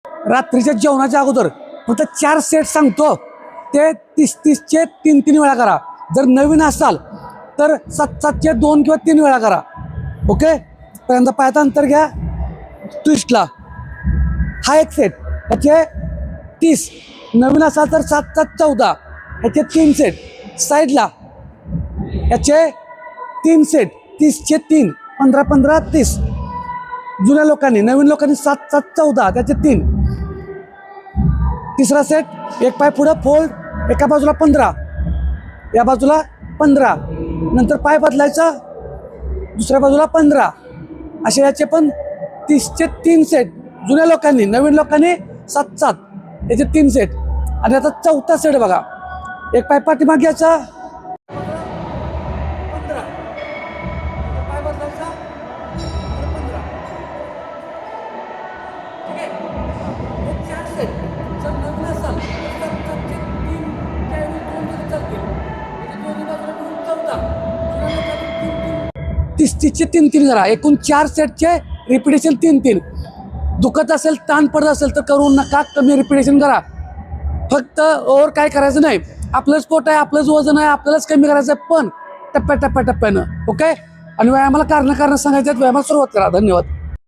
रात्रीच्या जेवणाच्या अगोदर फक्त 4 सेट सांगतो, ते 30-30चे 3-3 वेळा करा. जर नवीन असाल तर 7-7चे 2 किंवा 3 वेळा करा. ओके, पहिल्यांदा पायाचं अंतर घ्या ट्विस्टला. हा एक सेट, ह्याचे 30. नवीन असाल तर 7-7 14, ह्याचे 3 सेट. साईडला ह्याचे 3 सेट, 30चे 3, 15-15 30. जुन्या लोकांनी, नवीन लोकांनी 7-7 14, त्याचे 3. तिसरा सेट, एक पाय पुढं फोल्ड, एका बाजूला 15, या बाजूला 15. नंतर पाय बदलायचा, दुसऱ्या बाजूला 15. असे याचे पण 30चे 3 सेट जुन्या लोकांनी. नवीन लोकांनी 7-7, याचे 3 सेट. आणि आता चौथा सेट बघा, एक पाय पाठीमाग घ्यायचा, 15, पाय बदलायचा, 15. ठीक आहे, हे 4 सेट. जर नवीन असाल तर 7-7चे 3 त्याऐवजी 2 जरी चालतील. म्हणजे दोन्ही बाजूला मिळून 14. जुन्या लोकांनी 3-3, 30-30चे 3-3 करा. एकूण 4 सेटचे रिपिटेशन 3-3. दुखत असेल, ताण पडत असेल तर करू नका, कमी रिपिटेशन करा. फक्त ओव्हर काय करायचं नाही. आपलंच पोट आहे, आपलंच वजन आहे, आपल्यालाच कमी करायचं आहे, पण टप्प्याटप्प्यानं. ओके, आणि व्यायामाला कारणं सांगायचं आहेत. व्यायामाला सुरुवात करा. धन्यवाद.